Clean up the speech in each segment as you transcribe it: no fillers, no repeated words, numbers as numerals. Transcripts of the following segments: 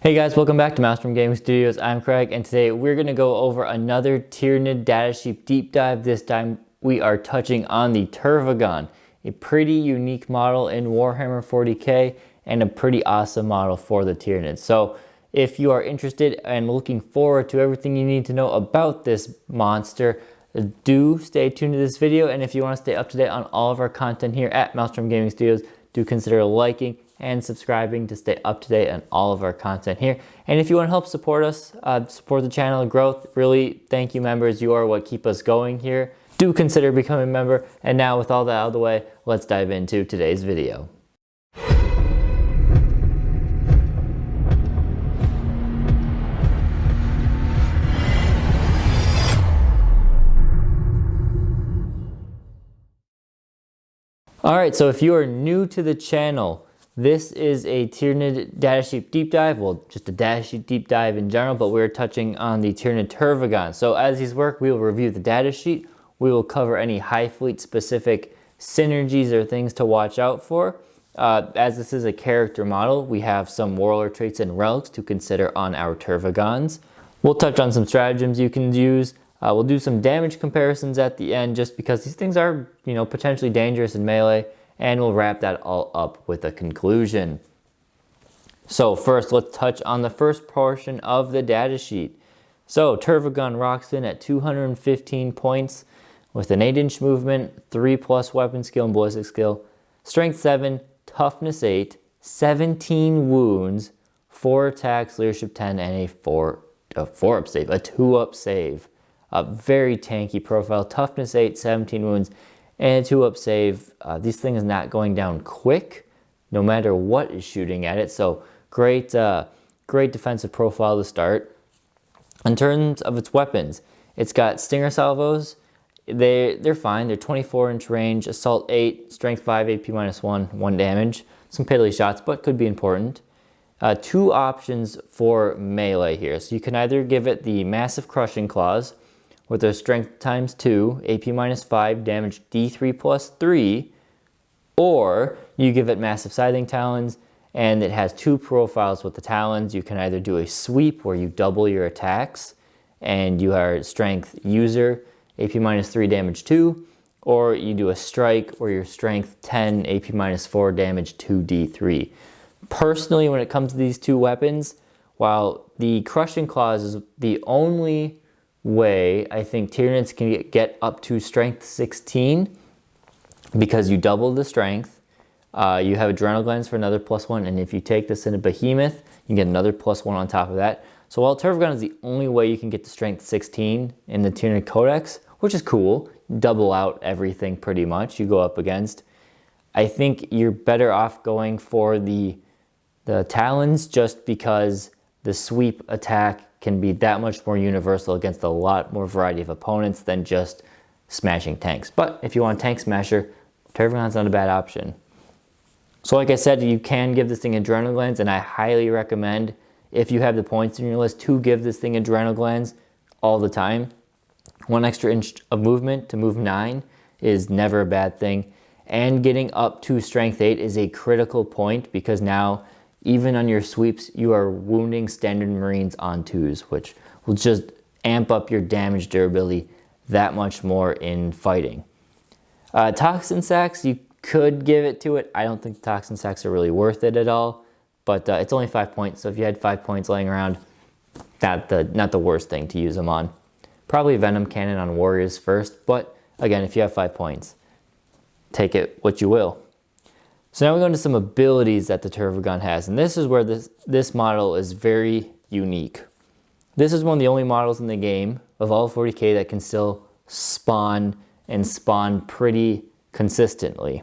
Hey guys, welcome back to Maelstrom Gaming Studios. I'm Craig, and today we're going to go over another Tyranid datasheet deep dive. This time we are touching on the Tervigon, a pretty unique model in Warhammer 40k and a pretty awesome model for the Tyranids. So if you are interested and looking forward to everything you need to know about this monster, do stay tuned to this video. And if you want to stay up to date on all of our content here at Maelstrom Gaming Studios, do consider liking and subscribing to stay up to date on all of our content here. And if you want to help support us, support the channel growth, really thank you members. You are what keep us going here. Do consider becoming a member. And now with all that out of the way, let's dive into today's video. Alright, so if you are new to the channel, this is a Tyranid datasheet deep dive, well, just a datasheet deep dive in general, but we're touching on the Tyranid Tervigon. So as these work, we will review the datasheet, we will cover any Hive Fleet specific synergies or things to watch out for. As this is a character model, we have some warlord traits and relics to consider on our Tervigons. We'll touch on some stratagems you can use. We'll do some damage comparisons at the end just because these things are, potentially dangerous in melee. And we'll wrap that all up with a conclusion. So first, let's touch on the first portion of the datasheet. So Tervigon rocks in at 215 points with an 8-inch movement, 3+ weapon skill and ballistic skill, strength 7, toughness 8, 17 wounds, 4 attacks, leadership 10, and a 4-up save, a 2-up save. A very tanky profile, toughness 8, 17 wounds, and a 2-up save. These things not going down quick, no matter what is shooting at it. So great defensive profile to start. In terms of its weapons, it's got Stinger salvos. They're fine. They're 24-inch range, assault 8, strength 5, AP -1, 1 damage. Some piddly shots, but could be important. 2 options for melee here. So you can either give it the massive crushing claws, with their strength ×2, AP -5, damage D3 +3, or you give it massive scything talons, and it has 2 profiles with the talons. You can either do a sweep where you double your attacks, and you are strength user, AP -3, damage 2, or you do a strike where your strength 10, AP -4, damage 2d3. Personally, when it comes to these 2 weapons, while the crushing claws is the only way I think Tyranids can get up to strength 16 because you double the strength. You have adrenal glands for another +1, and if you take this in a behemoth, you get another +1 on top of that. So while Tervigon is the only way you can get to strength 16 in the Tyranid Codex, which is cool, double out everything pretty much you go up against, I think you're better off going for the talons just because the sweep attack can be that much more universal against a lot more variety of opponents than just smashing tanks. But if you want a tank smasher, Tervigon's not a bad option. So like I said, you can give this thing adrenal glands, and I highly recommend, if you have the points in your list, to give this thing adrenal glands all the time. 1 extra inch of movement to move 9 is never a bad thing. And getting up to strength 8 is a critical point because now even on your sweeps, you are wounding standard marines on 2s, which will just amp up your damage durability that much more in fighting. Toxin sacks, you could give it to it. I don't think toxin sacks are really worth it at all, but it's only 5 points. So if you had 5 points laying around, not the worst thing to use them on. Probably venom cannon on warriors first, but again, if you have 5 points, take it what you will. So now we go into some abilities that the Tervigon has, and this is where this model is very unique. This is one of the only models in the game of all 40k that can still spawn and spawn pretty consistently.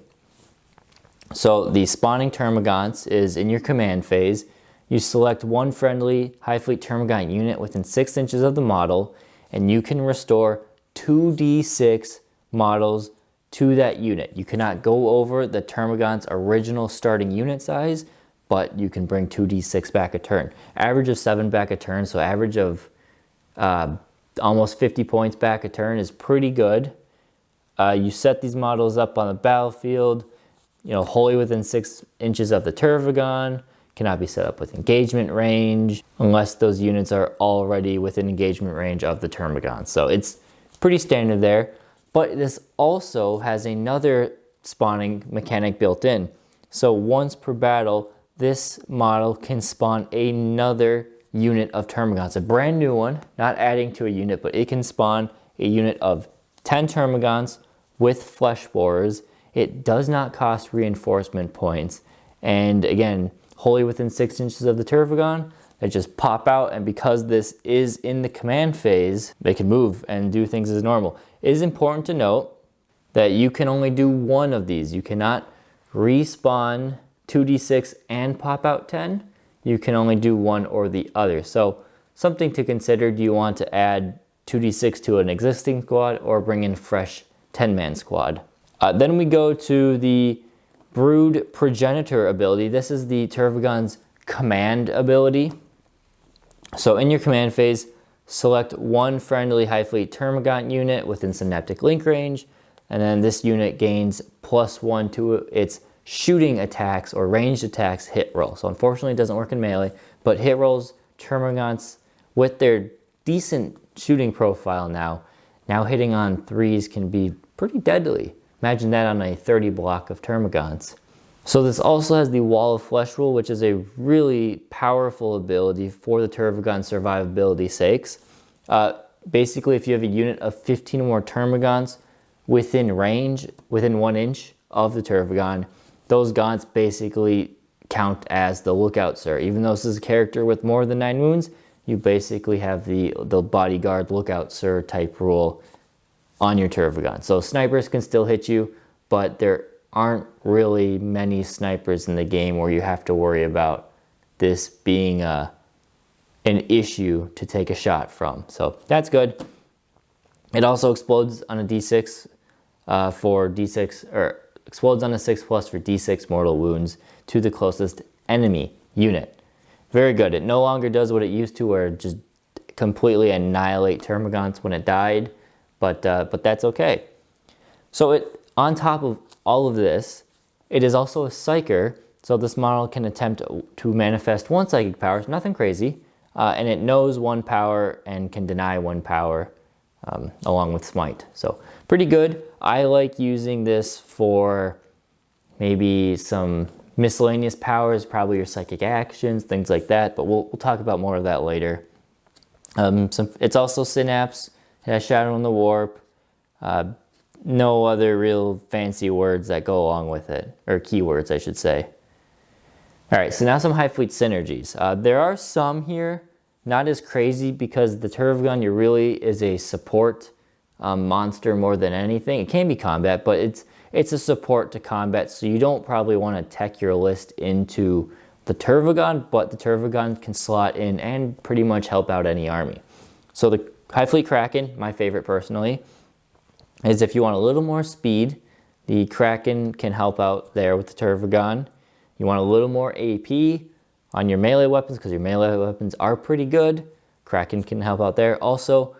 So the spawning Termagants is in your command phase. You select one friendly Hive Fleet Termagant unit within 6 inches of the model, and you can restore 2d6 models to that unit. You cannot go over the Termagant's original starting unit size, but you can bring 2d6 back a turn. Average of 7 back a turn, so average of almost 50 points back a turn is pretty good. You set these models up on the battlefield, wholly within 6 inches of the Tervigon. cannot be set up with engagement range unless those units are already within engagement range of the Tervigon. So it's pretty standard there, but this also has another spawning mechanic built in. So once per battle, this model can spawn another unit of Tervigons, a brand new one, not adding to a unit, but it can spawn a unit of 10 Tervigons with flesh borers. It does not cost reinforcement points, and again, wholly within 6 inches of the Tervigon, they just pop out, and because this is in the command phase, they can move and do things as normal. It is important to note that you can only do one of these. You cannot respawn 2d6 and pop out 10. You can only do one or the other. So something to consider, do you want to add 2d6 to an existing squad or bring in fresh 10-man squad? Then we go to the Brood Progenitor ability. This is the Tervigon's command ability. So in your command phase, select one friendly Hive Fleet Tervigon unit within synaptic link range, and then this unit gains +1 to its shooting attacks or ranged attacks hit roll. So unfortunately it doesn't work in melee, but hit rolls, Tervigons with their decent shooting profile now hitting on 3s can be pretty deadly. Imagine that on a 30 block of Tervigons. So this also has the Wall of Flesh rule, which is a really powerful ability for the Tervigon survivability sakes. Basically, if you have a unit of 15 or more Tervigons within range, within 1 inch of the Tervigon, those gaunts basically count as the Lookout Sir. Even though this is a character with more than 9 wounds, you basically have the bodyguard Lookout Sir type rule on your Tervigon. So snipers can still hit you, but there aren't really many snipers in the game where you have to worry about this being an issue to take a shot from. So that's good. It also explodes on a d6 for d6, or explodes on a 6+ for d6 mortal wounds to the closest enemy unit. Very good. It no longer does what it used to, where it just completely annihilate Tervigons when it died, but that's okay. So on top of all of this, it is also a psyker, so this model can attempt to manifest 1 psychic power, nothing crazy, and it knows 1 power and can deny 1 power along with smite. So pretty good. I like using this for maybe some miscellaneous powers, probably your psychic actions, things like that, but we'll talk about more of that later. It's also Synapse, it has Shadow in the Warp, no other real fancy words that go along with it, or keywords I should say. Alright, so now some Hive Fleet synergies. There are some here, not as crazy, because the Tervigon really is a support monster more than anything. It can be combat, but it's a support to combat, so you don't probably want to tech your list into the Tervigon, but the Tervigon can slot in and pretty much help out any army. So the Hive Fleet Kraken, my favorite personally, is if you want a little more speed, the Kraken can help out there with the Tervigon. You want a little more AP on your melee weapons, because your melee weapons are pretty good. Kraken can help out there. Also,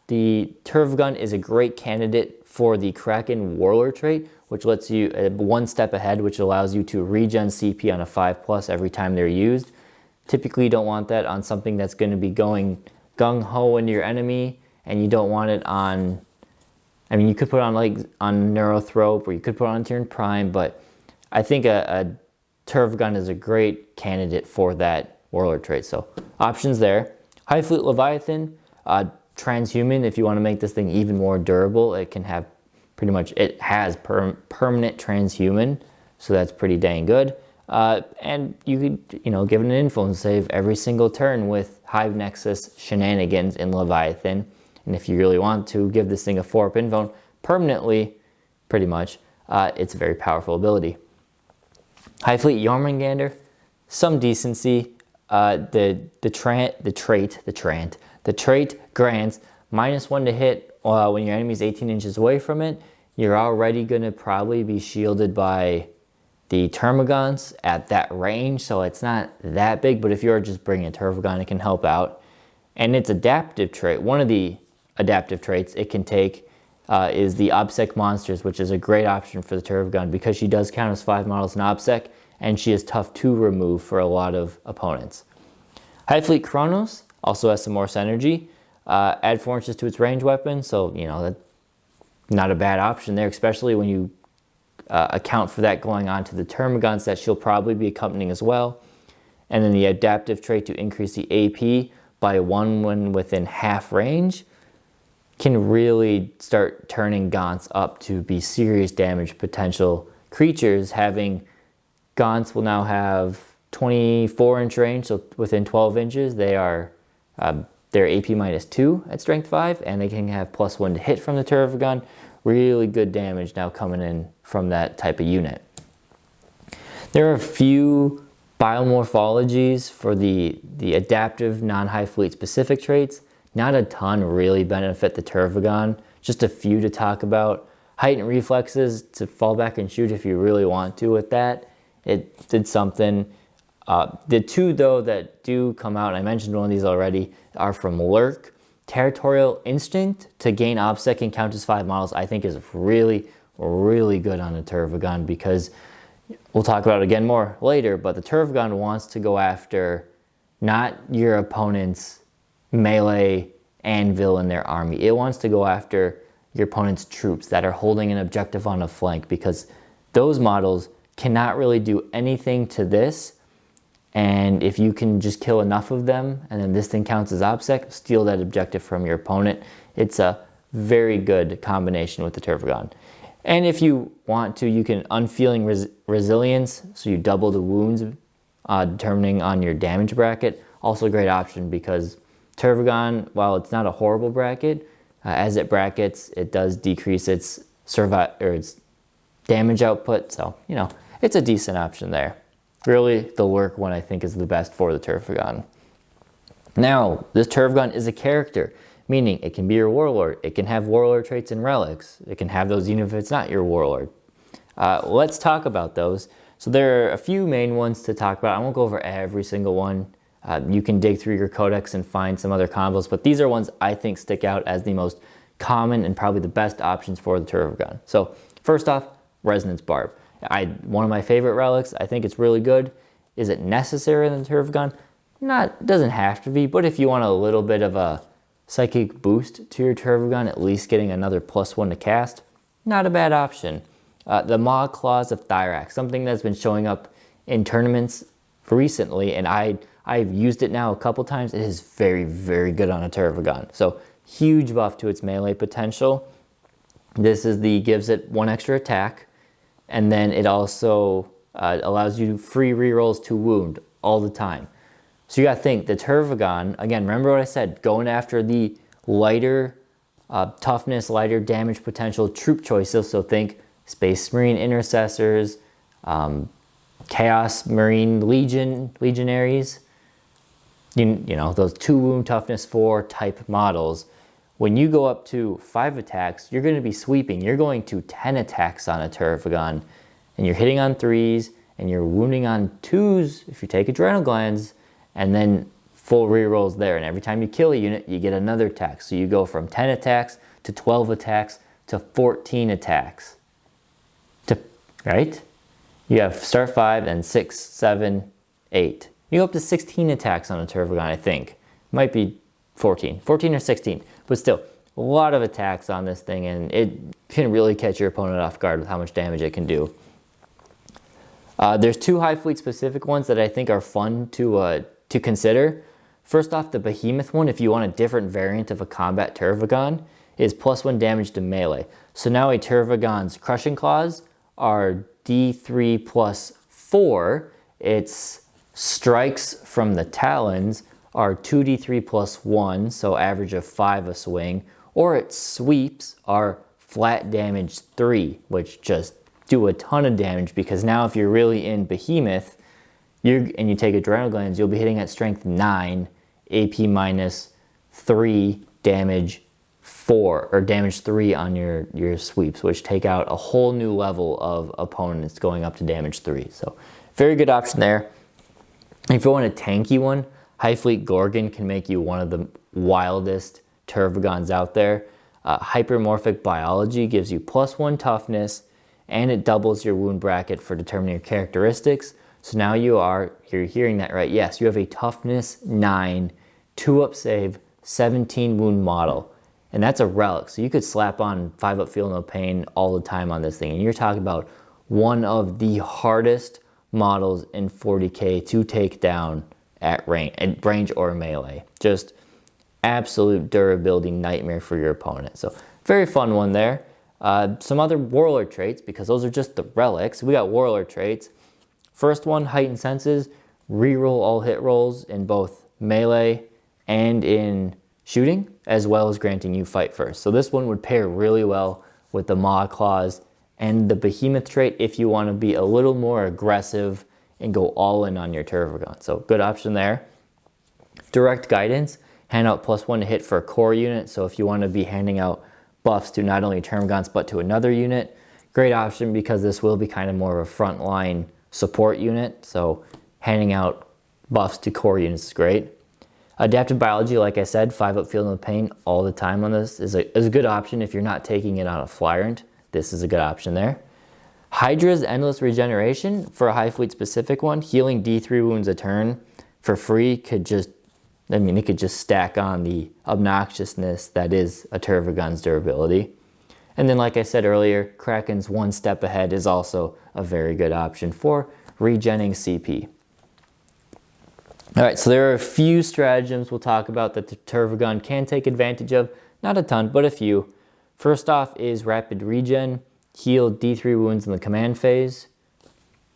the Tervigon is a great candidate for the Kraken Warlord trait, which lets you 1 step ahead, which allows you to regen CP on a 5+ every time they're used. Typically, you don't want that on something that's going to be going gung-ho into your enemy, and you don't want it on... I mean, you could put it on Neurothrope, or you could put it on Tyranid Prime, but I think a Tervigon is a great candidate for that Warlord trait. So options there. Hive Fleet Leviathan, transhuman. If you want to make this thing even more durable, it can have it has permanent transhuman, so that's pretty dang good. And you could, give it an influence save every single turn with Hive Nexus shenanigans in Leviathan. And if you really want to give this thing a 4-up info permanently, pretty much, it's a very powerful ability. Hive Fleet Jormungandr, some decency. The trait grants -1 to hit when your enemy's 18 inches away from it. You're already going to probably be shielded by the Tervigons at that range, so it's not that big, but if you're just bringing a Tervigon, it can help out. And its adaptive trait, one of the adaptive traits it can take is the OBSEC Monsters, which is a great option for the Tervigon because she does count as 5 models in OBSEC, and she is tough to remove for a lot of opponents. Hive Fleet Kronos also has some more synergy. Add 4 inches to its range weapon, so you know, that's not a bad option there, especially when you account for that going on to the Termagants that she'll probably be accompanying as well. And then the adaptive trait to increase the AP by 1 when within half range can really start turning Gaunts up to be serious damage potential creatures. Having Gaunts will now have 24-inch range, so within 12 inches they are they're AP -2 at strength 5, and they can have +1 to hit from the Tervigon. Really good damage now coming in from that type of unit. There are a few biomorphologies for the adaptive non-Hive Fleet specific traits. Not a ton really benefit the Tervigon, just a few to talk about. Heightened reflexes to fall back and shoot if you really want to with that. It did something. The two though that do come out, and I mentioned one of these already, are from Lurk. Territorial Instinct to gain OBSEC and count as 5 models, I think is really, really good on the Tervigon, because we'll talk about it again more later, but the Tervigon wants to go after not your opponent's melee anvil in their army. It wants to go after your opponent's troops that are holding an objective on a flank, because those models cannot really do anything to this. And if you can just kill enough of them, and then this thing counts as OBSEC, steal that objective from your opponent. It's a very good combination with the Tervigon. And if you want to, you can Unfeeling Resilience, so you double the wounds determining on your damage bracket. Also a great option, because Tervigon, while it's not a horrible bracket, as it brackets, it does decrease its its damage output. So, you know, it's a decent option there. Really, the Lurk one I think is the best for the Tervigon. Now, this Tervigon is a character, meaning it can be your warlord. It can have warlord traits and relics. It can have those even if it's not your warlord. Let's talk about those. So there are a few main ones to talk about. I won't go over every single one. You can dig through your codex and find some other combos, but these are ones I think stick out as the most common and probably the best options for the Tervigon. So first off, Resonance Barb. One of my favorite relics. I think it's really good. Is it necessary in the Tervigon? Doesn't have to be, but if you want a little bit of a psychic boost to your Tervigon, at least getting another +1 to cast, not a bad option. The Maw Claws of Thyrax, something that's been showing up in tournaments recently, and I've used it now a couple times. It is very, very good on a Tervigon. So huge buff to its melee potential. This is gives it 1 extra attack, and then it also allows you free rerolls to wound all the time. So you gotta think, the Tervigon, again, remember what I said, going after the lighter toughness, lighter damage potential troop choices. So think Space Marine Intercessors, Chaos Marine Legionaries, you know, those 2 wound toughness 4 type models. When you go up to 5 attacks, you're going to be sweeping. You're going to 10 attacks on a Tervigon, and you're hitting on 3s, and you're wounding on 2s if you take adrenal glands, and then full rerolls there. And every time you kill a unit, you get another attack. So you go from 10 attacks to 12 attacks to 14 attacks. Right? You have start 5 and 6, 7, 8. You go up to 16 attacks on a Tervigon, I think. Might be 14 or 16. But still, a lot of attacks on this thing, and it can really catch your opponent off guard with how much damage it can do. There's 2 Hive Fleet specific ones that I think are fun to consider. First off, the Behemoth one, if you want a different variant of a combat Tervigon, is +1 damage to melee. So now a Tervigon's Crushing Claws are D3 +4. Its strikes from the Talons are 2d3 +1, so average of 5 a swing, or its sweeps are flat damage 3, which just do a ton of damage, because now if you're really in Behemoth and you take adrenal glands, you'll be hitting at strength 9, AP -3, damage 4, or damage 3 on your sweeps, which take out a whole new level of opponents going up to damage 3. So very good option there. If you want a tanky one, Hive Fleet Gorgon can make you one of the wildest Tervigons out there. Hypermorphic Biology gives you +1 toughness, and it doubles your wound bracket for determining your characteristics. So now you're hearing that right. Yes, you have a toughness 9, 2-up save, 17 wound model. And that's a relic. So you could slap on 5-up feel no pain all the time on this thing. And you're talking about one of the hardest models in 40k to take down at range or melee. Just absolute durability nightmare for your opponent. So very fun one there. Some other warlord traits, because those are just the relics. We got warlord traits. First one, heightened senses. Reroll all hit rolls in both melee and in shooting, as well as granting you fight first. So this one would pair really well with the Maw Claws and the Behemoth trait if you want to be a little more aggressive and go all in on your Tervigon. So good option there. Direct guidance, hand out +1 to hit for a core unit. So if you want to be handing out buffs to not only Termagants but to another unit, great option because this will be kind of more of a frontline support unit. So handing out buffs to core units is great. Adaptive biology, like I said, 5-up feel no pain all the time on this is a good option if you're not taking it on a Flyrant. This is a good option there. Hydra's endless regeneration for a Hive Fleet specific one, healing D3 wounds a turn for free could just, it could just stack on the obnoxiousness that is a Tervigon's durability. And then like I said earlier, Kraken's one step ahead is also a very good option for regenning CP. All right, so there are a few stratagems we'll talk about that the Tervigon can take advantage of. Not a ton, but a few. First off is rapid regen. Heal D3 wounds in the command phase.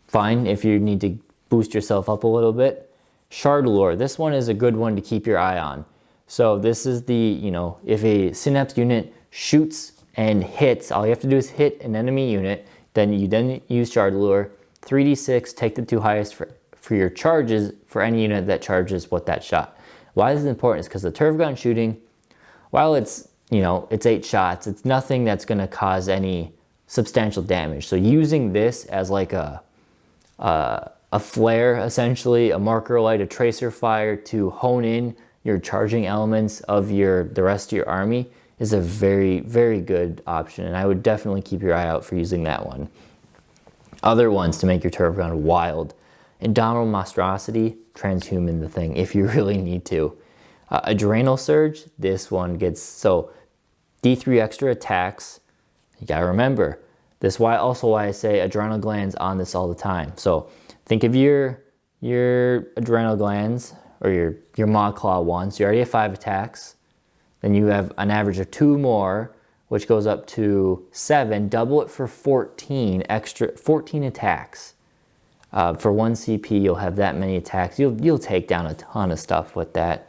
Fine if you need to boost yourself up a little bit. Shard Lore, this one is a good one to keep your eye on. So this is the, if a Synapse unit shoots and hits, all you have to do is hit an enemy unit, then you use Shard Lure, 3d6, take the 2 highest for your charges for any unit that charges what that shot. Why this is important is because the Tervigon shooting, while it's, it's 8 shots, it's nothing that's going to cause any substantial damage. So using this as like a flare, essentially, a marker light, a tracer fire to hone in your charging elements of the rest of your army is a very, very good option. And I would definitely keep your eye out for using that one. Other ones to make your Tervigon wild. Indomitable Monstrosity, transhuman the thing if you really need to. Adrenal Surge, this one gets, so D3 extra attacks. You gotta remember, this is also why I say adrenal glands on this all the time. So think of your adrenal glands, or your Maw Claw ones. You already have 5 attacks. Then you have an average of 2 more, which goes up to 7. Double it for 14 attacks. For 1 CP, you'll have that many attacks. You'll take down a ton of stuff with that.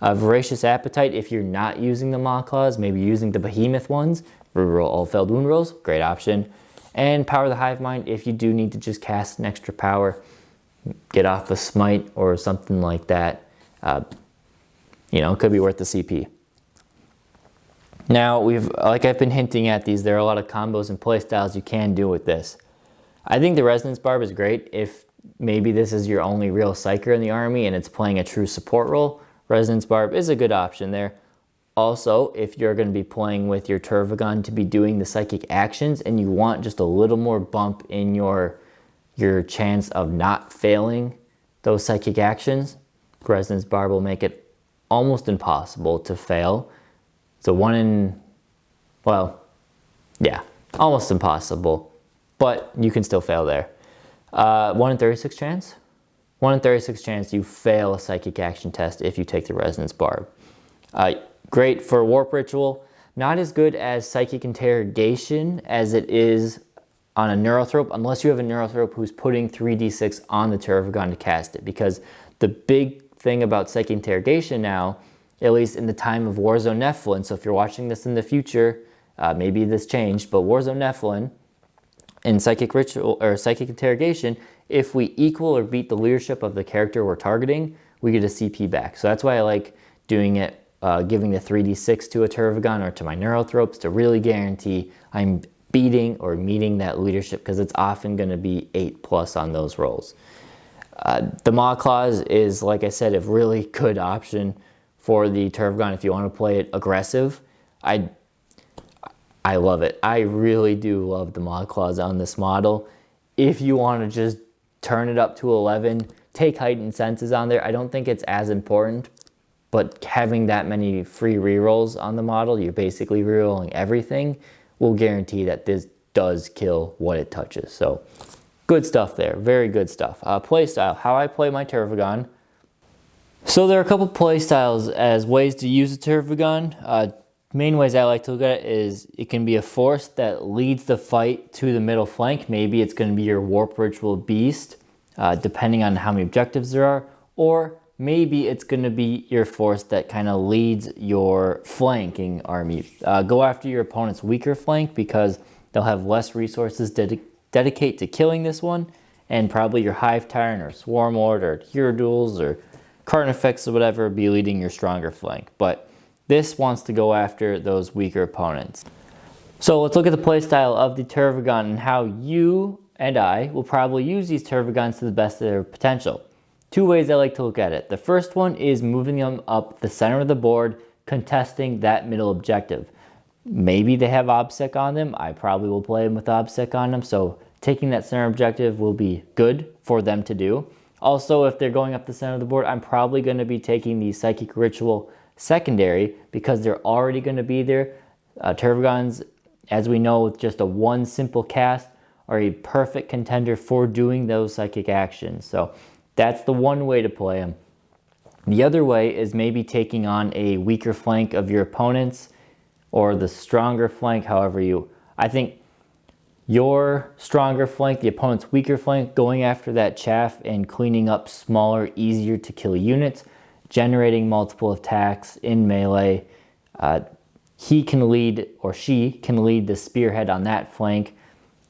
Voracious Appetite, if you're not using the Maw Claws, maybe using the Behemoth ones, reroll all failed wound rolls, great option. And Power the Hive Mind, if you do need to just cast an extra power, get off a Smite or something like that, it could be worth the CP. Now, like I've been hinting at these, there are a lot of combos and playstyles you can do with this. I think the Resonance Barb is great if maybe this is your only real Psyker in the army and it's playing a true support role. Resonance Barb is a good option there. Also, if you're going to be playing with your Tervigon to be doing the psychic actions and you want just a little more bump in your chance of not failing those psychic actions, Resonance Barb will make it almost impossible to fail. So almost impossible. But you can still fail there. 1 in 36 chance? 1 in 36 chance you fail a psychic action test if you take the Resonance Barb. Great for Warp Ritual. Not as good as Psychic Interrogation as it is on a Neurothrope, unless you have a Neurothrope who's putting 3d6 on the Tervigon to cast it. Because the big thing about Psychic Interrogation now, at least in the time of Warzone Nephilim, so if you're watching this in the future, maybe this changed, but Warzone Nephilim, in Psychic Ritual or Psychic Interrogation, if we equal or beat the leadership of the character we're targeting, we get a CP back. So that's why I like doing it, giving the 3d6 to a Tervigon or to my Neurothropes to really guarantee I'm beating or meeting that leadership, because it's often going to be 8+ on those rolls. The Maw Claws is, like I said, a really good option for the Tervigon if you want to play it aggressive. I love it. I really do love the Maw Claws on this model. If you want to just turn it up to 11, take heightened senses on there. I don't think it's as important, but having that many free rerolls on the model, you're basically rerolling everything, will guarantee that this does kill what it touches. So good stuff there, very good stuff. Playstyle, how I play my Tervigon. So there are a couple playstyles as ways to use a Tervigon. Main ways I like to look at it is it can be a force that leads the fight to the middle flank. Maybe it's going to be your Warp Ritual Beast, depending on how many objectives there are. Or maybe it's going to be your force that kind of leads your flanking army. Go after your opponent's weaker flank because they'll have less resources dedicate to killing this one. And probably your Hive Tyrant or Swarm Lord or Hero Duels or Carnifex or whatever be leading your stronger flank. But this wants to go after those weaker opponents. So let's look at the playstyle of the Tervigon and how you and I will probably use these Tervigons to the best of their potential. Two ways I like to look at it. The first one is moving them up the center of the board, contesting that middle objective. Maybe they have OBSEC on them. I probably will play them with OBSEC on them. So taking that center objective will be good for them to do. Also, if they're going up the center of the board, I'm probably going to be taking the Psychic Ritual secondary because they're already going to be there. Tervigons, as we know, with just a one simple cast, are a perfect contender for doing those psychic actions. So that's the one way to play them. The other way is maybe taking on a weaker flank of your opponents or the stronger flank, I think your stronger flank, the opponent's weaker flank, going after that chaff and cleaning up smaller, easier to kill units, generating multiple attacks in melee. He can lead, or she can lead the spearhead on that flank.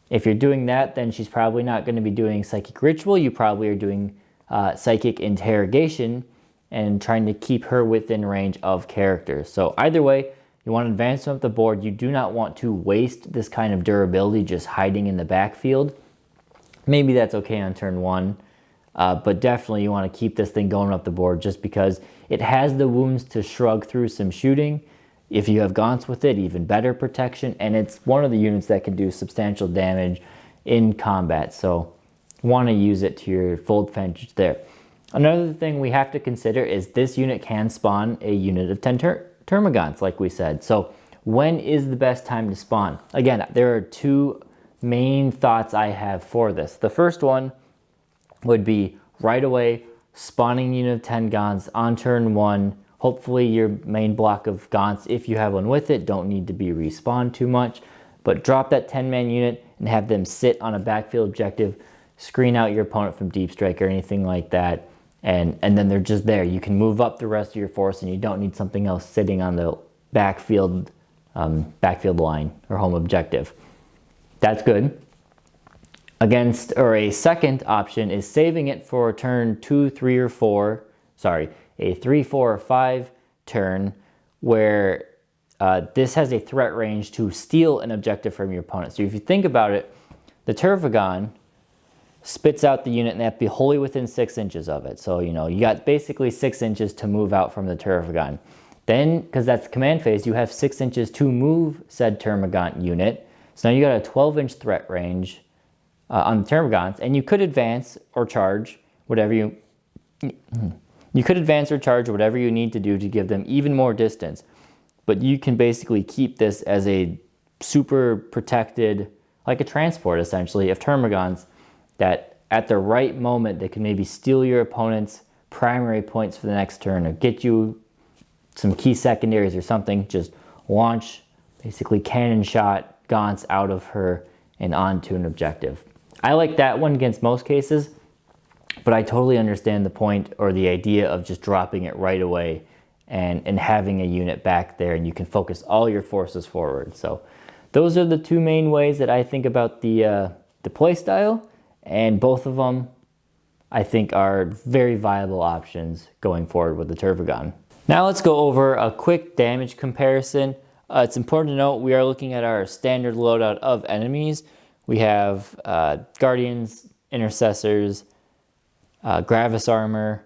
If you're doing that, then she's probably not going to be doing Psychic Ritual. You probably are doing Psychic Interrogation and trying to keep her within range of characters. So either way, you want to advance them up the board. You do not want to waste this kind of durability just hiding in the backfield. Maybe that's okay on turn one. But definitely you want to keep this thing going up the board just because it has the wounds to shrug through some shooting. If you have gaunts with it, even better protection. And it's one of the units that can do substantial damage in combat. So want to use it to your full advantage there. Another thing we have to consider is this unit can spawn a unit of 10 Termagants, like we said. So when is the best time to spawn? Again, there are two main thoughts I have for this. The first one would be right away spawning unit of 10 Gaunts on turn one. Hopefully your main block of Gaunts, if you have one with it, don't need to be respawned too much. But drop that 10-man unit and have them sit on a backfield objective, screen out your opponent from deep strike or anything like that. And then they're just there. You can move up the rest of your force and you don't need something else sitting on the backfield line or home objective. That's good. A second option is saving it for a turn 2, 3, or 4. A 3, 4, or 5 turn where this has a threat range to steal an objective from your opponent. So if you think about it, the Tervigon spits out the unit and they have to be wholly within 6 inches of it. So, you got basically 6 inches to move out from the Tervigon. Then, because that's the command phase, you have 6 inches to move said Tervigon unit. So now you got a 12-inch threat range on the Tervigons, and you could advance or charge whatever you need to do to give them even more distance. But you can basically keep this as a super protected, like a transport essentially, of Termagons that at the right moment they can maybe steal your opponent's primary points for the next turn or get you some key secondaries or something. Just launch basically cannon shot Gaunts out of her and onto an objective. I like that one against most cases, but I totally understand the point or the idea of just dropping it right away and having a unit back there and you can focus all your forces forward. So those are the two main ways that I think about the play style, and both of them I think are very viable options going forward with the Tervigon. Now let's go over a quick damage comparison. It's important to note we are looking at our standard loadout of enemies. We have Guardians, Intercessors, Gravis Armor,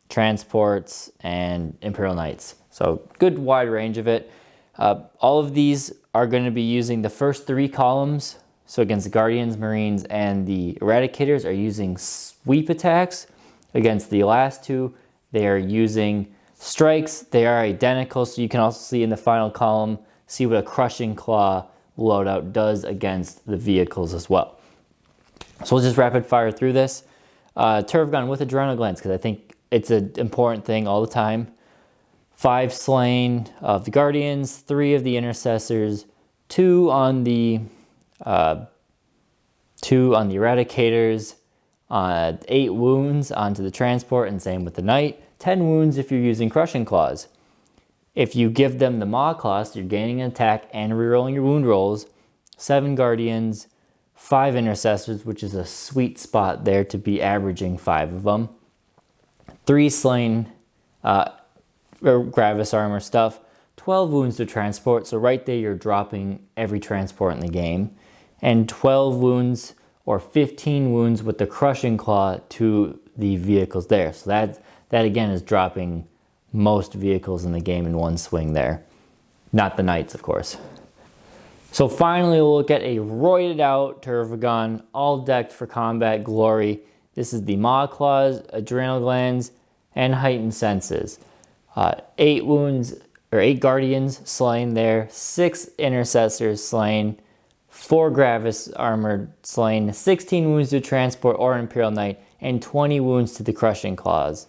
Transports, and Imperial Knights. So good wide range of it. All of these are going to be using the first 3 columns So against the Guardians, Marines, and the Eradicators are using sweep attacks. Against the last two, they are using strikes. They are identical, so you can also see in the final column, see what a Crushing Claw loadout does against the vehicles as well. So we'll just rapid fire through this. Tervigon with Adrenal Glands, because I think it's an important thing all the time. 5 slain of the Guardians, 3 of the Intercessors, 2 on the Eradicators, 8 wounds onto the Transport, and same with the Knight. 10 wounds if you're using Crushing Claws. If you give them the Maw Claws, you're gaining an attack and rerolling your wound rolls. 7 Guardians, 5 Intercessors, which is a sweet spot there to be averaging 5 of them. 3 slain Gravis armor stuff. 12 wounds to Transport, so right there you're dropping every Transport in the game. And 12 wounds or 15 wounds with the Crushing Claw to the vehicles there. So that again is dropping most vehicles in the game in one swing there. Not the Knights, of course. So finally, we'll look at a roided out Tervigon, all decked for combat glory. This is the Maw Claws, Adrenal Glands, and Heightened Senses. 8 wounds, or 8 Guardians slain there, 6 Intercessors slain, 4 Gravis armored slain, 16 wounds to Transport or Imperial Knight, and 20 wounds to the Crushing Claws,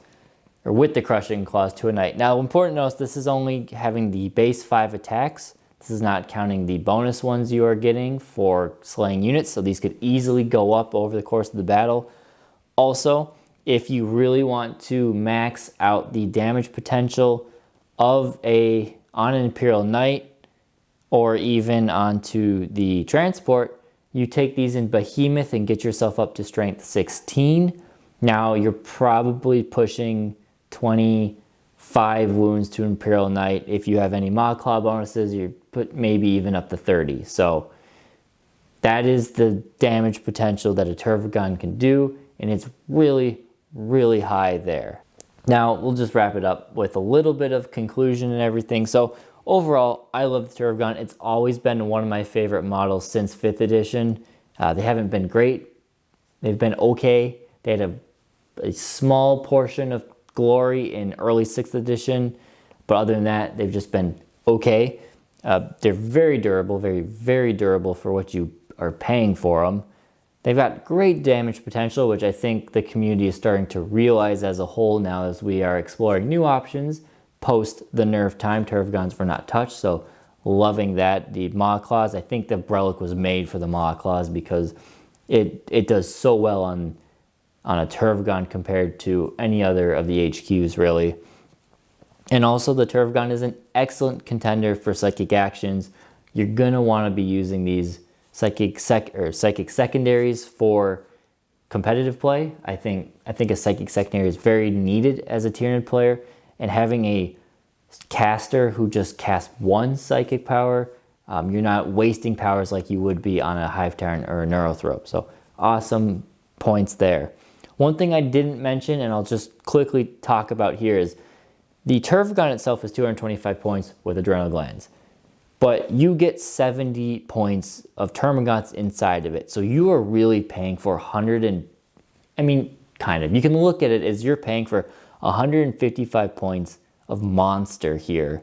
or with the Crushing Claws to a Knight. Now, important to note, this is only having the base 5 attacks. This is not counting the bonus ones you are getting for slaying units, so these could easily go up over the course of the battle. Also, if you really want to max out the damage potential of on an Imperial Knight, or even onto the Transport, you take these in Behemoth and get yourself up to strength 16. Now you're probably pushing 25 wounds to Imperial Knight. If you have any Maw Claw bonuses, you put maybe even up to 30. So that is the damage potential that a Tervigon can do, and it's really, really high there. Now we'll just wrap it up with a little bit of conclusion and everything. So overall, I love the Tervigon. It's always been one of my favorite models since 5th edition. They haven't been great. They've been okay. They had a small portion of glory in early 6th edition, but other than that, they've just been okay. They're very durable, very, very durable for what you are paying for them. They've got great damage potential, which I think the community is starting to realize as a whole now as we are exploring new options post the nerf time. Tervigons were not touched, so loving that. The Maw Claws, I think the Relic was made for the Maw Claws because it does so well on a Tervigon compared to any other of the HQs, really. And also the Tervigon is an excellent contender for Psychic Actions. You're going to want to be using these Psychic Secondaries for competitive play. I think a Psychic Secondary is very needed as a Tyranid player, and having a caster who just casts 1 Psychic power, you're not wasting powers like you would be on a Hive Tyrant or a Neurothrope. So awesome points there. One thing I didn't mention, and I'll just quickly talk about here, is the Tervigon itself is 225 points with Adrenal Glands, but you get 70 points of Termagants inside of it. So you are really paying for kind of. You can look at it as you're paying for 155 points of monster here,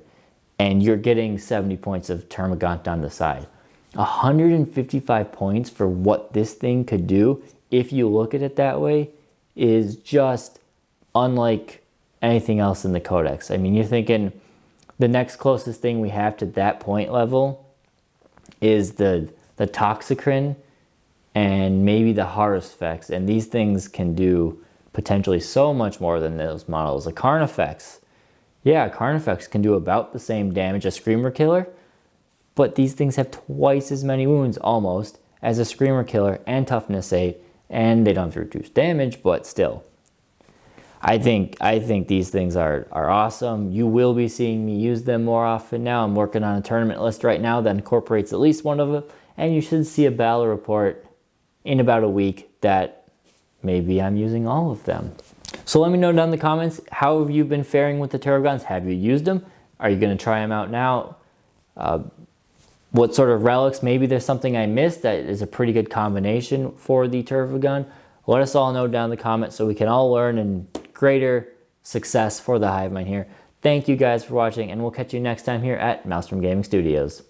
and you're getting 70 points of Termagant on the side. 155 points for what this thing could do, if you look at it that way, is just unlike anything else in the Codex. I mean, you're thinking the next closest thing we have to that point level is the Toxicrin and maybe the Harusfex, and these things can do potentially so much more than those models. The Carnifex, yeah, Carnifex can do about the same damage as Screamer Killer, but these things have twice as many wounds almost as a Screamer Killer and Toughness 8, and they don't have to reduce damage, but still. I think these things are awesome. You will be seeing me use them more often now. I'm working on a tournament list right now that incorporates at least one of them, and you should see a battle report in about a week that maybe I'm using all of them. So let me know down in the comments, how have you been faring with the Tervigons? Have you used them? Are you going to try them out now? what sort of relics, maybe there's something I missed that is a pretty good combination for the Tervigon. Let us all know down in the comments so we can all learn and greater success for the Hive Mind here. Thank you guys for watching, and we'll catch you next time here at Maelstrom Gaming Studios.